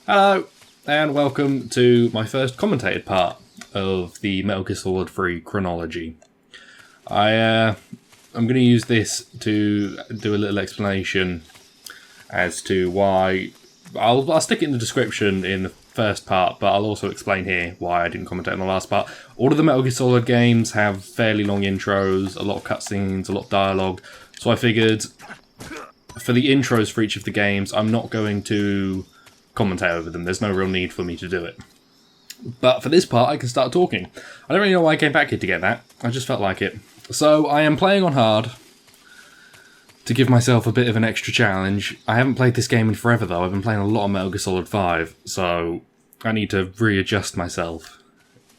Hello, and welcome to my first commentated part of the Metal Gear Solid 3 chronology. I'm going to use this to do a little explanation as to why... I'll stick it in the description in the first part, but I'll also explain here why I didn't commentate on the last part. All of the Metal Gear Solid games have fairly long intros, a lot of cutscenes, a lot of dialogue, so I figured for the intros for each of the games, I'm not going to commentate over them. There's no real need for me to do it. But for this part, I can start talking. I don't really know why I came back here to get that. I just felt like it. So I am playing on hard to give myself a bit of an extra challenge. I haven't played this game in forever though. I've been playing a lot of Metal Gear Solid 5, so I need to readjust myself.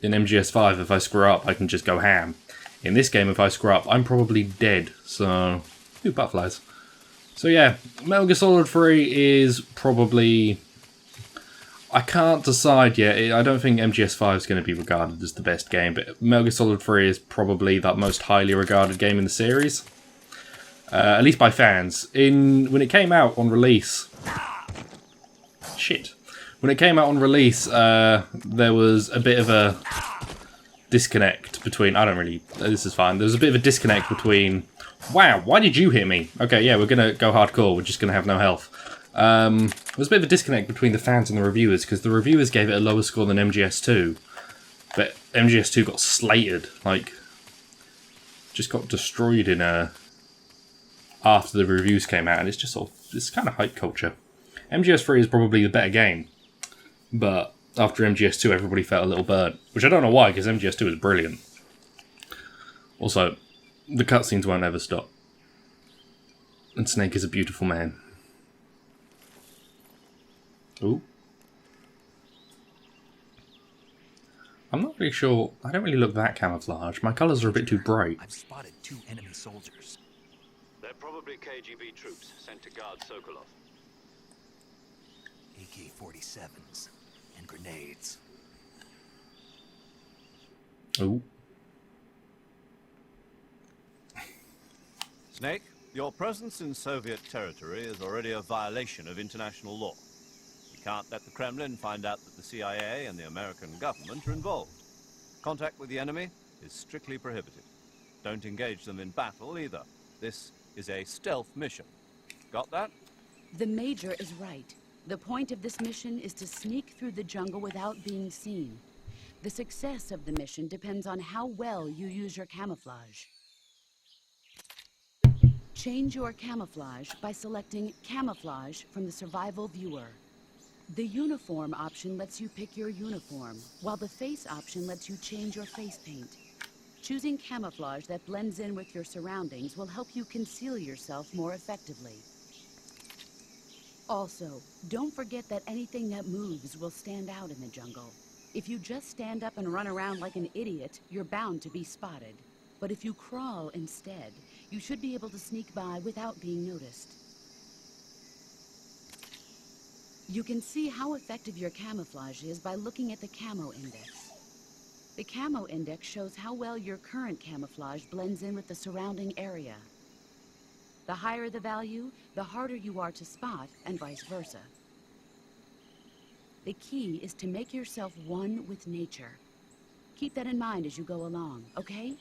In MGS 5, if I screw up, I can just go ham. In this game, if I screw up, I'm probably dead. So, ooh, butterflies. So yeah, Metal Gear Solid 3 is probably... I can't decide yet. I don't think MGS 5 is going to be regarded as the best game, but Metal Gear Solid 3 is probably the most highly regarded game in the series. At least by fans. When it came out on release... Shit. When it came out on release, there was a bit of a disconnect between... I don't really... This is fine. There was a bit of a disconnect between... Wow, why did you hit me? Okay, yeah, we're going to go hardcore. We're just going to have no health. There was a bit of a disconnect between the fans and the reviewers, because the reviewers gave it a lower score than MGS2, but MGS2 got slated, like, just got destroyed in after the reviews came out, and it's just sort of, it's kind of hype culture. MGS3 is probably the better game, but after MGS2 everybody felt a little burnt, which I don't know why, because MGS2 is brilliant. Also, the cutscenes won't ever stop, and Snake is a beautiful man. Ooh. I'm not really sure. I don't really look that camouflage. My colours are a bit too bright. I've spotted 2 enemy soldiers. They're probably KGB troops sent to guard Sokolov. AK-47s and grenades. Ooh. Snake, your presence in Soviet territory is already a violation of international law. Can't let the Kremlin find out that the CIA and the American government are involved. Contact with the enemy is strictly prohibited. Don't engage them in battle either. This is a stealth mission. Got that? The Major is right. The point of this mission is to sneak through the jungle without being seen. The success of the mission depends on how well you use your camouflage. Change your camouflage by selecting Camouflage from the Survival Viewer. The uniform option lets you pick your uniform, while the face option lets you change your face paint. Choosing camouflage that blends in with your surroundings will help you conceal yourself more effectively. Also, don't forget that anything that moves will stand out in the jungle. If you just stand up and run around like an idiot, you're bound to be spotted. But if you crawl instead, you should be able to sneak by without being noticed. You can see how effective your camouflage is by looking at the camo index. The camo index shows how well your current camouflage blends in with the surrounding area. The higher the value, the harder you are to spot, and vice versa. The key is to make yourself one with nature. Keep that in mind as you go along, okay?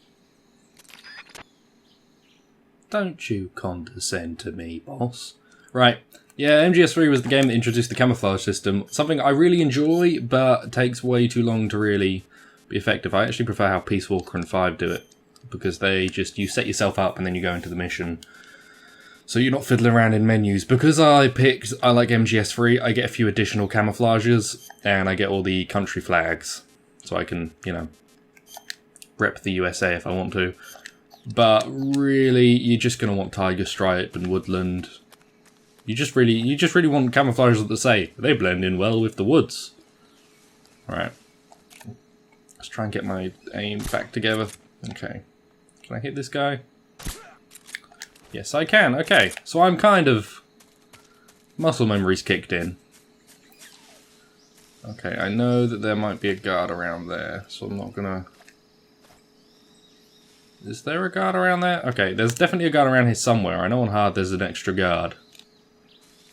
Don't you condescend to me, boss. Right. Yeah, MGS3 was the game that introduced the camouflage system. Something I really enjoy, but takes way too long to really be effective. I actually prefer how Peace Walker and 5 do it, because you set yourself up and then you go into the mission. So you're not fiddling around in menus. Because I like MGS3, I get a few additional camouflages, and I get all the country flags. So I can, rep the USA if I want to. But really, you're just going to want Tiger Stripe and Woodland. You just really want camouflage that say they blend in well with the woods. Alright. Let's try and get my aim back together. Okay. Can I hit this guy? Yes, I can. Okay. So I'm kind of... muscle memory's kicked in. Okay, I know that there might be a guard around there, so I'm not gonna... Is there a guard around there? Okay, there's definitely a guard around here somewhere. I know on hard there's an extra guard.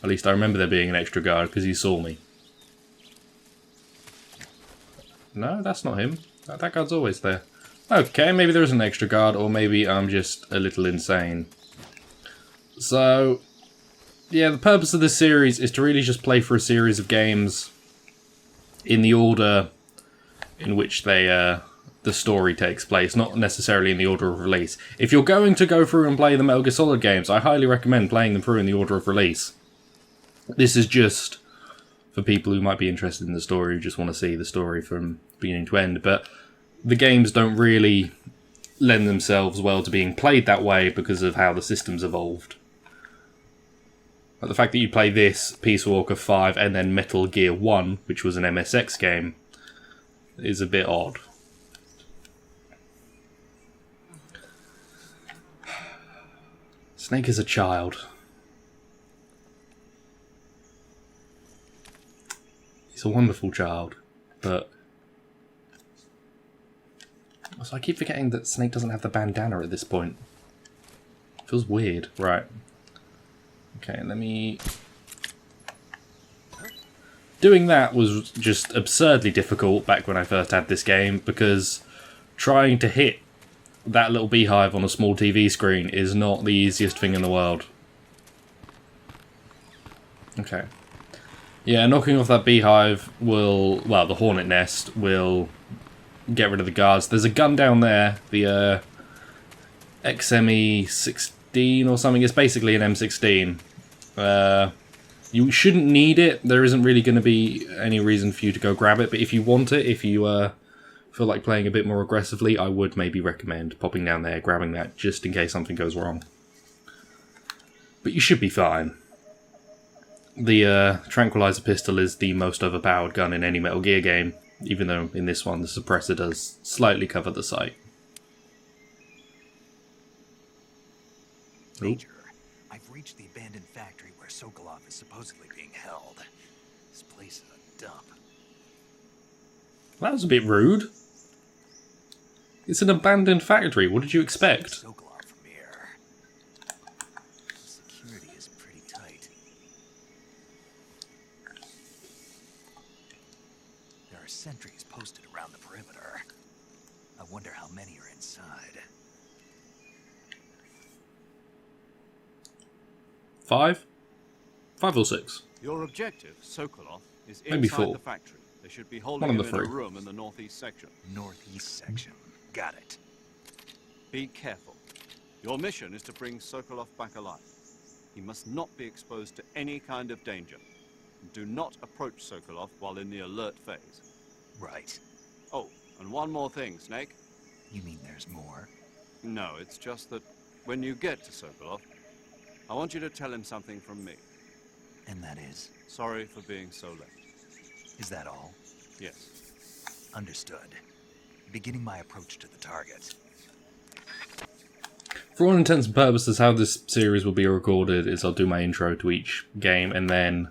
At least I remember there being an extra guard because he saw me. No, that's not him. That guard's always there. Okay, maybe there is an extra guard, or maybe I'm just a little insane. So, yeah, the purpose of this series is to really just play for a series of games in the order in which the story takes place, not necessarily in the order of release. If you're going to go through and play the Metal Gear Solid games, I highly recommend playing them through in the order of release. This is just for people who might be interested in the story, who just want to see the story from beginning to end, but the games don't really lend themselves well to being played that way because of how the system's evolved. But the fact that you play this, Peace Walker 5, and then Metal Gear 1, which was an MSX game, is a bit odd. Snake is a child. He's a wonderful child, but... So I keep forgetting that Snake doesn't have the bandana at this point. Feels weird. Right. Okay, let me... Doing that was just absurdly difficult back when I first had this game, because trying to hit that little beehive on a small TV screen is not the easiest thing in the world. Okay. Yeah, knocking off that beehive will... Well, the hornet nest will get rid of the guards. There's a gun down there, the XME-16 or something. It's basically an M16. You shouldn't need it. There isn't really going to be any reason for you to go grab it, but if you want it, if you feel like playing a bit more aggressively, I would maybe recommend popping down there, grabbing that, just in case something goes wrong. But you should be fine. The Tranquilizer pistol is the most overpowered gun in any Metal Gear game, even though in this one the suppressor does slightly cover the sight. Major, I've reached the abandoned factory where Sokolov is supposedly being held. This place is a dump. That was a bit rude. It's an abandoned factory. What did you expect? Sokolov from here. Security is pretty tight. There are sentries posted around the perimeter. I wonder how many are inside. 5? 5 or 6? Your objective, Sokolov, is Maybe inside 4. the factory. They should be holding One him of the in a 3. room in the northeast section. Northeast section. Got it. Be careful. Your mission is to bring Sokolov back alive. He must not be exposed to any kind of danger. Do not approach Sokolov while in the alert phase. Right. Oh, and one more thing, Snake. You mean there's more? No, it's just that when you get to Sokolov, I want you to tell him something from me. And that is? Sorry for being so late. Is that all? Yes. Understood. Beginning my approach to the target. For all intents and purposes, how this series will be recorded is I'll do my intro to each game, and then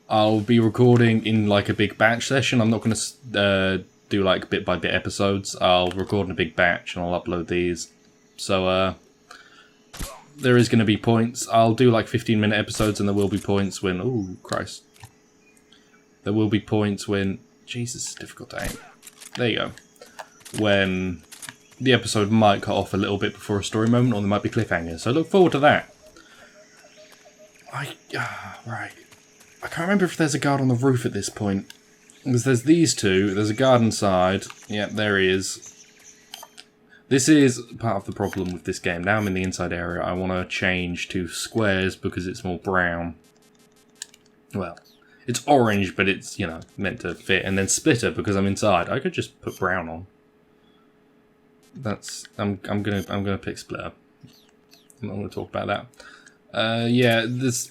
I'll be recording in like a big batch session. I'm not going to do like bit by bit episodes. I'll record in a big batch and I'll upload these. So there is going to be points. I'll do like 15-minute episodes, and there will be points when... Oh, Christ. There will be points when... Jesus, it's difficult to aim. There you go. When the episode might cut off a little bit before a story moment, or there might be cliffhangers. So look forward to that. Right. I can't remember if there's a guard on the roof at this point. Because there's these two. There's a guard inside. Yep, there he is. This is part of the problem with this game. Now I'm in the inside area, I want to change to squares because it's more brown. Well, it's orange, but it's, you know, meant to fit. And then splitter because I'm inside. I could just put brown on. I'm gonna pick splitter. I'm not gonna talk about that. Yeah, this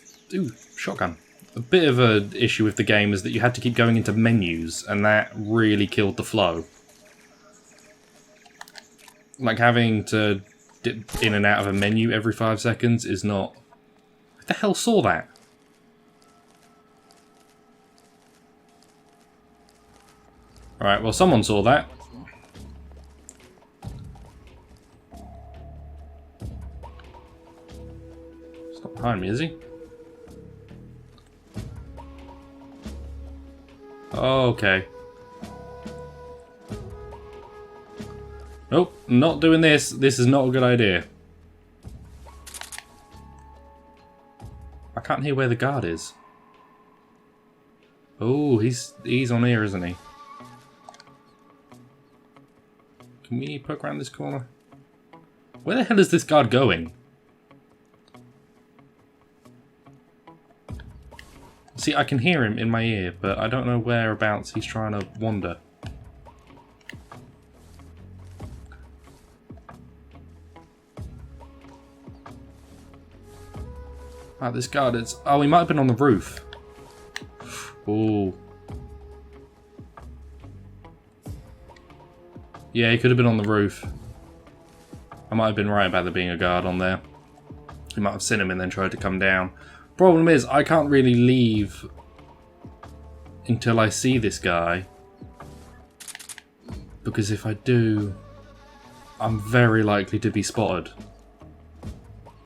shotgun. A bit of an issue with the game is that you had to keep going into menus, and that really killed the flow. Like, having to dip in and out of a menu every 5 seconds is not... Who the hell saw that? Alright, well, someone saw that. He's not behind me, is he? Oh, okay. Nope, not doing this. This is not a good idea. I can't hear where the guard is. Oh, he's on here, isn't he? Can we poke around this corner? Where the hell is this guard going? See, I can hear him in my ear, but I don't know whereabouts he's trying to wander. Ah, this guard is... Oh, he might have been on the roof. Ooh. Yeah, he could have been on the roof. I might have been right about there being a guard on there. He might have seen him and then tried to come down. Problem is, I can't really leave until I see this guy. Because if I do, I'm very likely to be spotted.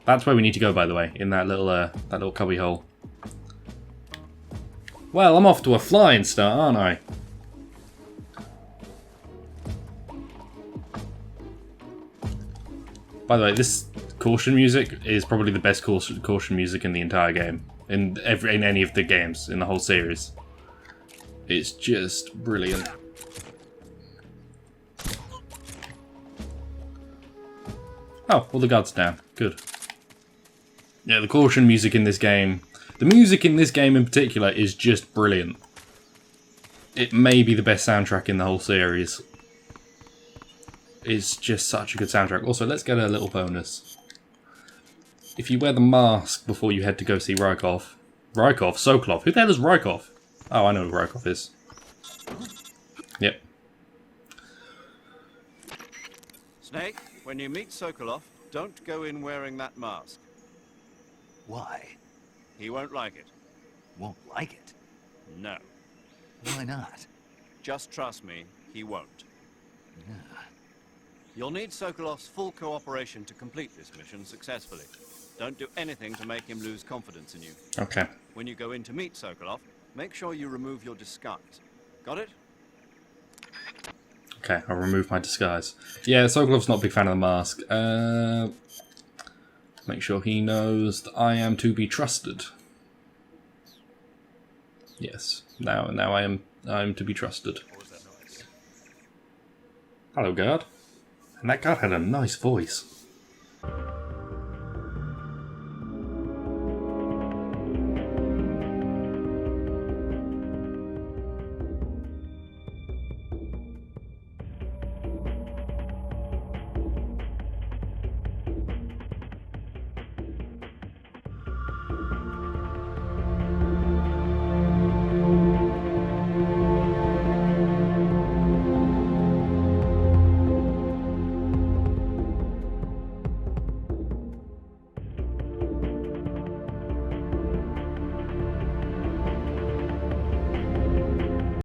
That's where we need to go, by the way, in that little cubby hole. Well, I'm off to a flying start, aren't I? By the way, this caution music is probably the best caution music in the entire game. In any of the games, in the whole series. It's just brilliant. Oh, well the guard's down. Good. Yeah, the caution music in this game... The music in this game in particular is just brilliant. It may be the best soundtrack in the whole series. It's just such a good soundtrack. Also, let's get a little bonus. If you wear the mask before you head to go see Rykov... Sokolov? Who the hell is Rykov? Oh, I know who Rykov is. Yep. Snake, when you meet Sokolov, don't go in wearing that mask. Why? He won't like it. Won't like it? No. Why not? Just trust me, he won't. Yeah. You'll need Sokolov's full cooperation to complete this mission successfully. Don't do anything to make him lose confidence in you. Okay. When you go in to meet Sokolov, make sure you remove your disguise. Got it? Okay, I'll remove my disguise. Yeah, Sokolov's not a big fan of the mask. Make sure he knows that I am to be trusted. Yes, now I am to be trusted. What was that noise? Hello, guard. And that guard had a nice voice.